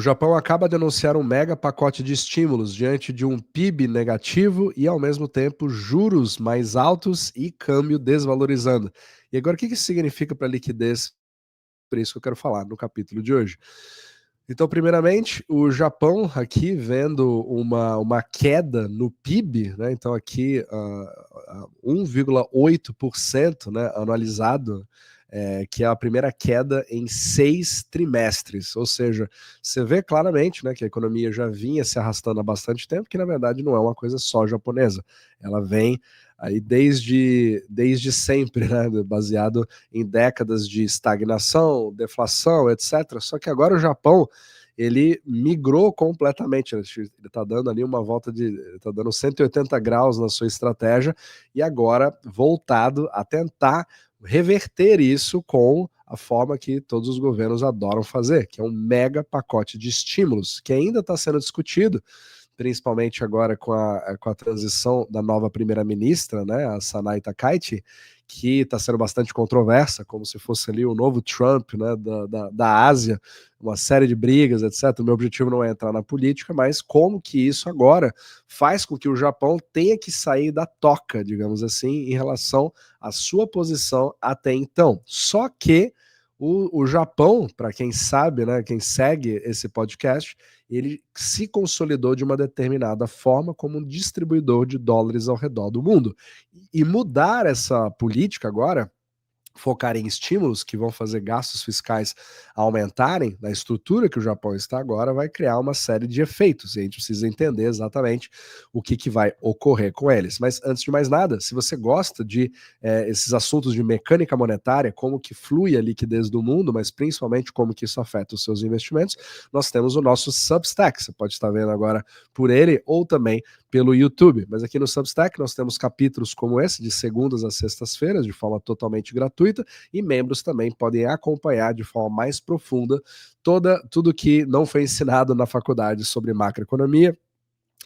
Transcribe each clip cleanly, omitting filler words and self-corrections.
O Japão acaba de anunciar um mega pacote de estímulos diante de um PIB negativo e, ao mesmo tempo, juros mais altos e câmbio desvalorizando. E agora, o que isso significa para a liquidez? Por isso que eu quero falar no capítulo de hoje. Então, primeiramente, o Japão aqui vendo uma queda no PIB, né? Então, aqui 1,8%, né, anualizado, que é a primeira queda em 6 trimestres. Ou seja, você vê claramente, né, que a economia já vinha se arrastando há bastante tempo, que na verdade não é uma coisa só japonesa. Ela vem aí desde sempre, né, baseado em décadas de estagnação, deflação, etc. Só que agora o Japão ele migrou completamente, ele está dando ali uma volta está dando 180 graus na sua estratégia e agora voltado a tentar reverter isso com a forma que todos os governos adoram fazer, que é um mega pacote de estímulos, que ainda está sendo discutido, principalmente agora com a transição da nova primeira-ministra, né, a Sanai Takaichi, que está sendo bastante controversa, como se fosse ali o novo Trump, né, da Ásia, uma série de brigas, etc. O meu objetivo não é entrar na política, mas como que isso agora faz com que o Japão tenha que sair da toca, digamos assim, em relação à sua posição até então. Só que o Japão, para quem sabe, né, quem segue esse podcast, ele se consolidou de uma determinada forma como um distribuidor de dólares ao redor do mundo. E mudar essa política agora, focar em estímulos que vão fazer gastos fiscais aumentarem na estrutura que o Japão está agora, vai criar uma série de efeitos. E a gente precisa entender exatamente o que vai ocorrer com eles. Mas antes de mais nada, se você gosta de esses assuntos de mecânica monetária, como que flui a liquidez do mundo, mas principalmente como que isso afeta os seus investimentos, nós temos o nosso Substack. Você pode estar vendo agora por ele ou também pelo YouTube. Mas aqui no Substack nós temos capítulos como esse, de segundas a sextas-feiras, de forma totalmente gratuita, e membros também podem acompanhar de forma mais profunda tudo que não foi ensinado na faculdade sobre macroeconomia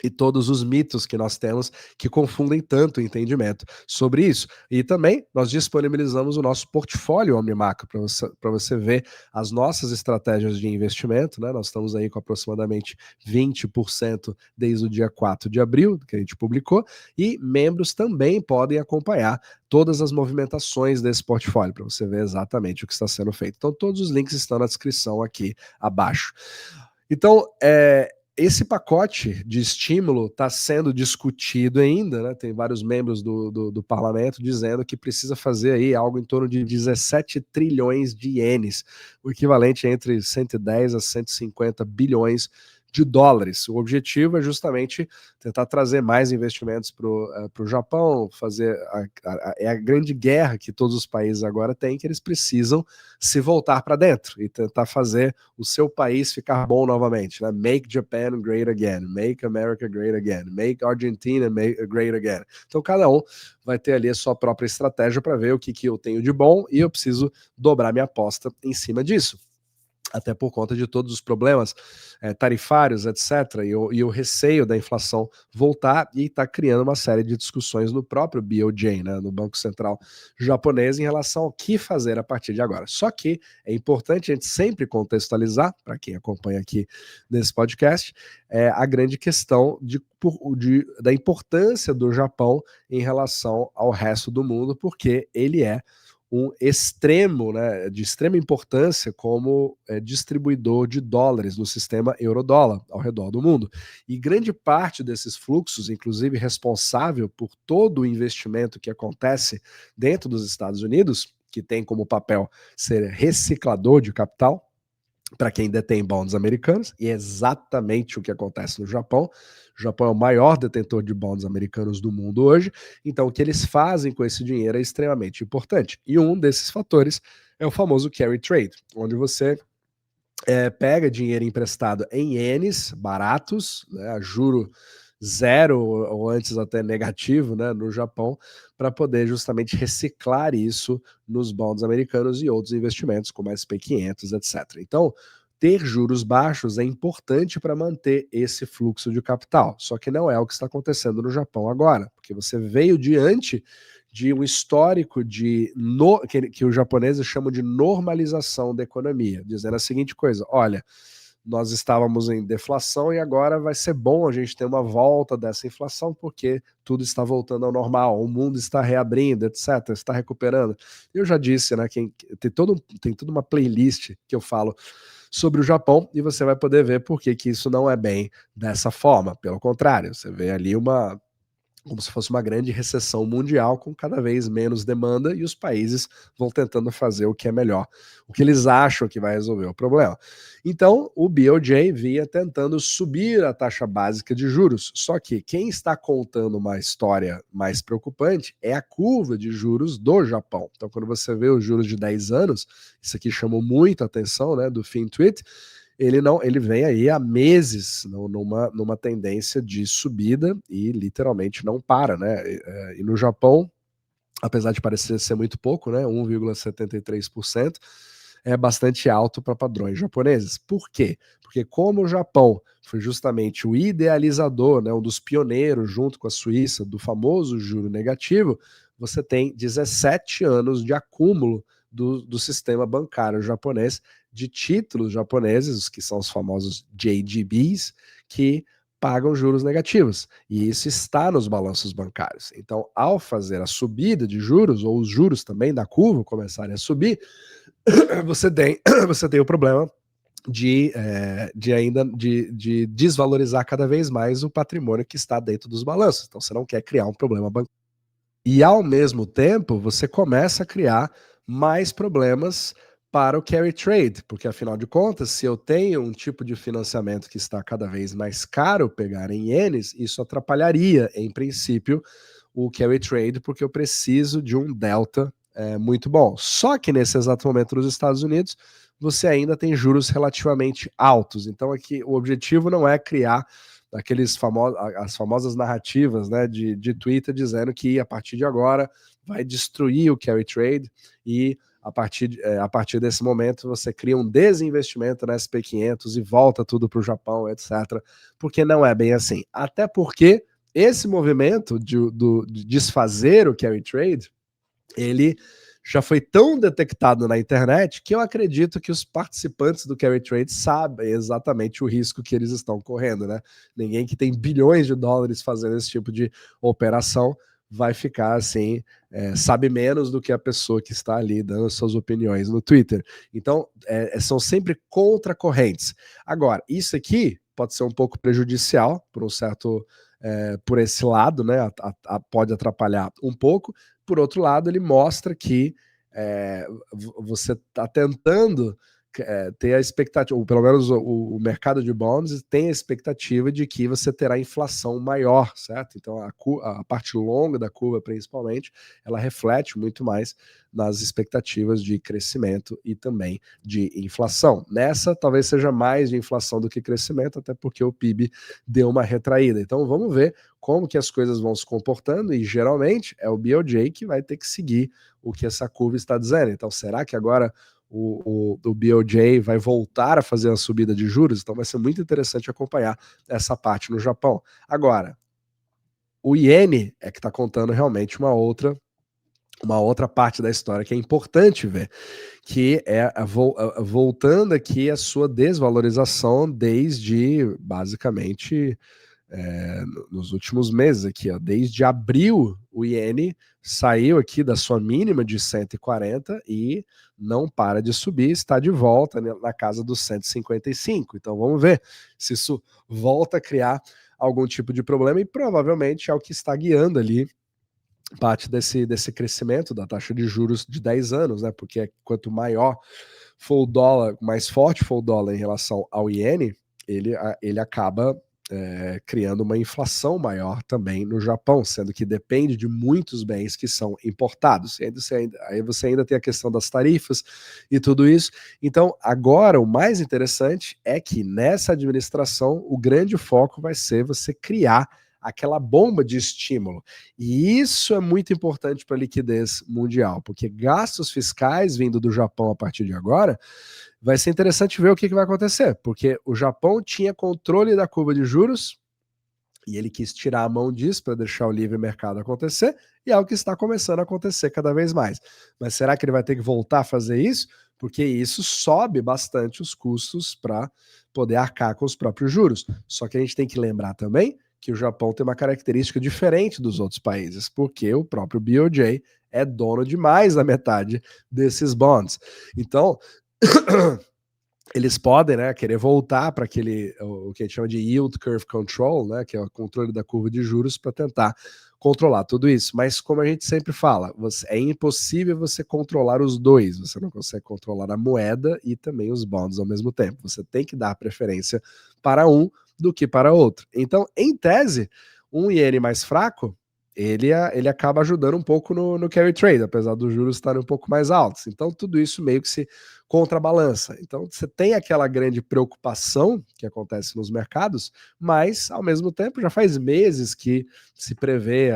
e todos os mitos que nós temos que confundem tanto o entendimento sobre isso. E também nós disponibilizamos o nosso portfólio OmniMacro para você ver as nossas estratégias de investimento, né? Nós estamos aí com aproximadamente 20% desde o dia 4 de abril, que a gente publicou, e membros também podem acompanhar todas as movimentações desse portfólio, para você ver exatamente o que está sendo feito. Então, todos os links estão na descrição aqui abaixo. Então, esse pacote de estímulo está sendo discutido ainda, né? Tem vários membros do parlamento dizendo que precisa fazer aí algo em torno de 17 trilhões de ienes, o equivalente entre 110 a 150 bilhões de dólares. O objetivo é justamente tentar trazer mais investimentos para o Japão, fazer a grande guerra que todos os países agora têm, que eles precisam se voltar para dentro e tentar fazer o seu país ficar bom novamente, né? Make Japan great again, make America great again, make Argentina great again. Então cada um vai ter ali a sua própria estratégia para ver o que eu tenho de bom e eu preciso dobrar minha aposta em cima disso. Até por conta de todos os problemas tarifários, etc., e o receio da inflação voltar, e está criando uma série de discussões no próprio BOJ, né, no Banco Central japonês, em relação ao que fazer a partir de agora. Só que é importante a gente sempre contextualizar, para quem acompanha aqui nesse podcast, a grande questão da importância do Japão em relação ao resto do mundo, porque ele é um extremo, né, de extrema importância como distribuidor de dólares no sistema euro-dólar ao redor do mundo. E grande parte desses fluxos, inclusive responsável por todo o investimento que acontece dentro dos Estados Unidos, que tem como papel ser reciclador de capital, para quem detém bonds americanos, e é exatamente o que acontece no Japão. O Japão é o maior detentor de bonds americanos do mundo hoje, então o que eles fazem com esse dinheiro é extremamente importante. E um desses fatores é o famoso carry trade, onde você pega dinheiro emprestado em ienes baratos, né, a juro zero ou antes até negativo, né, no Japão, para poder justamente reciclar isso nos bonds americanos e outros investimentos como SP500, etc. Então, ter juros baixos é importante para manter esse fluxo de capital, só que não é o que está acontecendo no Japão agora, porque você veio diante de um histórico que os japoneses chamam de normalização da economia, dizendo a seguinte coisa: olha, nós estávamos em deflação e agora vai ser bom a gente ter uma volta dessa inflação porque tudo está voltando ao normal, o mundo está reabrindo, etc., está recuperando. Eu já disse, né, tem toda uma playlist que eu falo sobre o Japão e você vai poder ver por que isso não é bem dessa forma. Pelo contrário, você vê ali como se fosse uma grande recessão mundial com cada vez menos demanda e os países vão tentando fazer o que é melhor, o que eles acham que vai resolver o problema. Então, o BOJ via tentando subir a taxa básica de juros, só que quem está contando uma história mais preocupante é a curva de juros do Japão. Então, quando você vê os juros de 10 anos, isso aqui chamou muita atenção, né, do FinTwit, ele vem aí há meses numa tendência de subida e literalmente não para, né? E no Japão, apesar de parecer ser muito pouco, né, 1,73%, é bastante alto para padrões japoneses. Por quê? Porque como o Japão foi justamente o idealizador, né, um dos pioneiros junto com a Suíça do famoso juro negativo, você tem 17 anos de acúmulo do sistema bancário japonês de títulos japoneses, que são os famosos JGBs, que pagam juros negativos. E isso está nos balanços bancários. Então, ao fazer a subida de juros, ou os juros também da curva começarem a subir, você tem o problema de desvalorizar cada vez mais o patrimônio que está dentro dos balanços. Então, você não quer criar um problema bancário. E, ao mesmo tempo, você começa a criar mais problemas para o carry trade, porque afinal de contas, se eu tenho um tipo de financiamento que está cada vez mais caro pegar em ienes, isso atrapalharia, em princípio, o carry trade, porque eu preciso de um delta muito bom. Só que nesse exato momento nos Estados Unidos, você ainda tem juros relativamente altos. Então aqui o objetivo não é criar as famosas narrativas, né, de Twitter dizendo que a partir de agora vai destruir o carry trade e a partir desse momento você cria um desinvestimento na SP500 e volta tudo para o Japão, etc. Porque não é bem assim. Até porque esse movimento de desfazer o carry trade, ele já foi tão detectado na internet que eu acredito que os participantes do carry trade sabem exatamente o risco que eles estão correndo, né? Ninguém que tem bilhões de dólares fazendo esse tipo de operação vai ficar assim, sabe menos do que a pessoa que está ali dando suas opiniões no Twitter. Então, são sempre contracorrentes. Agora, isso aqui pode ser um pouco prejudicial por esse lado, né? Pode atrapalhar um pouco. Por outro lado, ele mostra que você está tentando ter a expectativa, ou pelo menos o mercado de bonds tem a expectativa de que você terá inflação maior, certo? Então a parte longa da curva, principalmente, ela reflete muito mais nas expectativas de crescimento e também de inflação. Nessa, talvez seja mais de inflação do que crescimento, até porque o PIB deu uma retraída. Então vamos ver como que as coisas vão se comportando, e geralmente é o BOJ que vai ter que seguir o que essa curva está dizendo. Então, será que agora o BOJ vai voltar a fazer a subida de juros? Então vai ser muito interessante acompanhar essa parte no Japão. Agora, o iene é que está contando realmente uma outra parte da história que é importante ver, que é voltando aqui a sua desvalorização desde basicamente nos últimos meses aqui, ó, desde abril o iene saiu aqui da sua mínima de 140 e não para de subir, está de volta, né, na casa dos 155. Então vamos ver se isso volta a criar algum tipo de problema, e provavelmente é o que está guiando ali parte desse crescimento da taxa de juros de 10 anos, né? Porque quanto maior for o dólar, mais forte for o dólar em relação ao iene, ele acaba criando uma inflação maior também no Japão, sendo que depende de muitos bens que são importados. Aí você ainda tem a questão das tarifas e tudo isso. Então, agora, o mais interessante é que nessa administração, o grande foco vai ser você criar aquela bomba de estímulo. E isso é muito importante para a liquidez mundial, porque gastos fiscais vindo do Japão a partir de agora, vai ser interessante ver o que vai acontecer, porque o Japão tinha controle da curva de juros E ele quis tirar a mão disso para deixar o livre mercado acontecer, e é o que está começando a acontecer cada vez mais. Mas será que ele vai ter que voltar a fazer isso? Porque isso sobe bastante os custos para poder arcar com os próprios juros. Só que a gente tem que lembrar também que o Japão tem uma característica diferente dos outros países, porque o próprio BOJ é dono de mais da metade desses bonds. Então, eles podem, né, querer voltar para aquele, o que a gente chama de yield curve control, né, que é o controle da curva de juros, para tentar controlar tudo isso. Mas como a gente sempre fala, é impossível você controlar os dois. Você não consegue controlar a moeda e também os bonds ao mesmo tempo. Você tem que dar preferência para um do que para outro. Então, em tese, um iene mais fraco, ele acaba ajudando um pouco no carry trade, apesar dos juros estarem um pouco mais altos. Então, tudo isso meio que se contrabalança. Então, você tem aquela grande preocupação que acontece nos mercados, mas, ao mesmo tempo, já faz meses que se prevê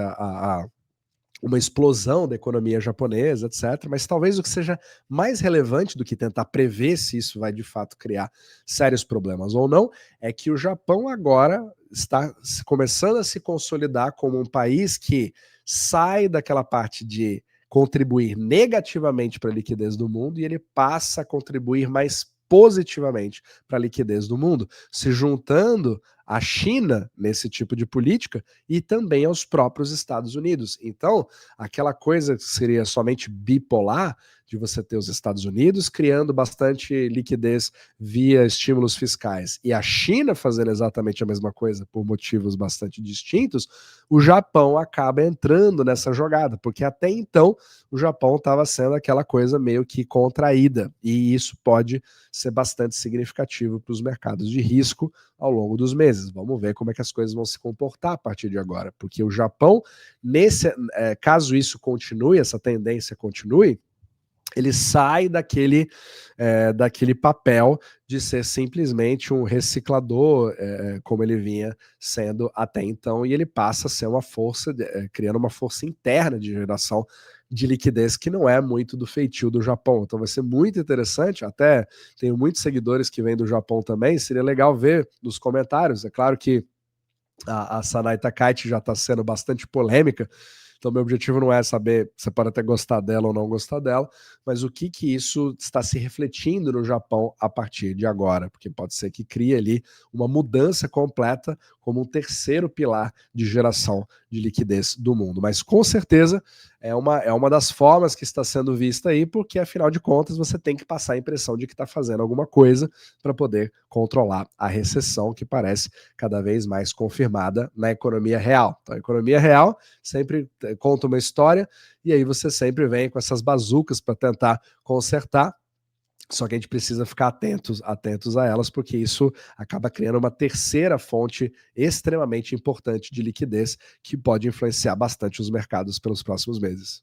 uma explosão da economia japonesa, etc. Mas talvez o que seja mais relevante do que tentar prever se isso vai de fato criar sérios problemas ou não, é que o Japão agora está começando a se consolidar como um país que sai daquela parte de contribuir negativamente para a liquidez do mundo e ele passa a contribuir mais positivamente para a liquidez do mundo, se juntando à China nesse tipo de política e também aos próprios Estados Unidos. Então, aquela coisa que seria somente bipolar, de você ter os Estados Unidos criando bastante liquidez via estímulos fiscais e a China fazendo exatamente a mesma coisa por motivos bastante distintos, o Japão acaba entrando nessa jogada, porque até então o Japão estava sendo aquela coisa meio que contraída, e isso pode ser bastante significativo para os mercados de risco ao longo dos meses. Vamos ver como é que as coisas vão se comportar a partir de agora, porque o Japão, caso isso continue, essa tendência continue, ele sai daquele papel de ser simplesmente um reciclador, como ele vinha sendo até então, e ele passa a ser uma força, criando uma força interna de geração de liquidez que não é muito do feitio do Japão. Então vai ser muito interessante, até tenho muitos seguidores que vêm do Japão também, seria legal ver nos comentários. É claro que a Sanai Takaichi já está sendo bastante polêmica, então meu objetivo não é saber, você pode até gostar dela ou não gostar dela, mas o que isso está se refletindo no Japão a partir de agora, porque pode ser que crie ali uma mudança completa como um terceiro pilar de geração de liquidez do mundo. Mas com certeza é uma das formas que está sendo vista aí, porque afinal de contas você tem que passar a impressão de que está fazendo alguma coisa para poder controlar a recessão que parece cada vez mais confirmada na economia real. Então a economia real sempre conta uma história e aí você sempre vem com essas bazucas para tentar consertar. Só que a gente precisa ficar atentos a elas, porque isso acaba criando uma terceira fonte extremamente importante de liquidez que pode influenciar bastante os mercados pelos próximos meses.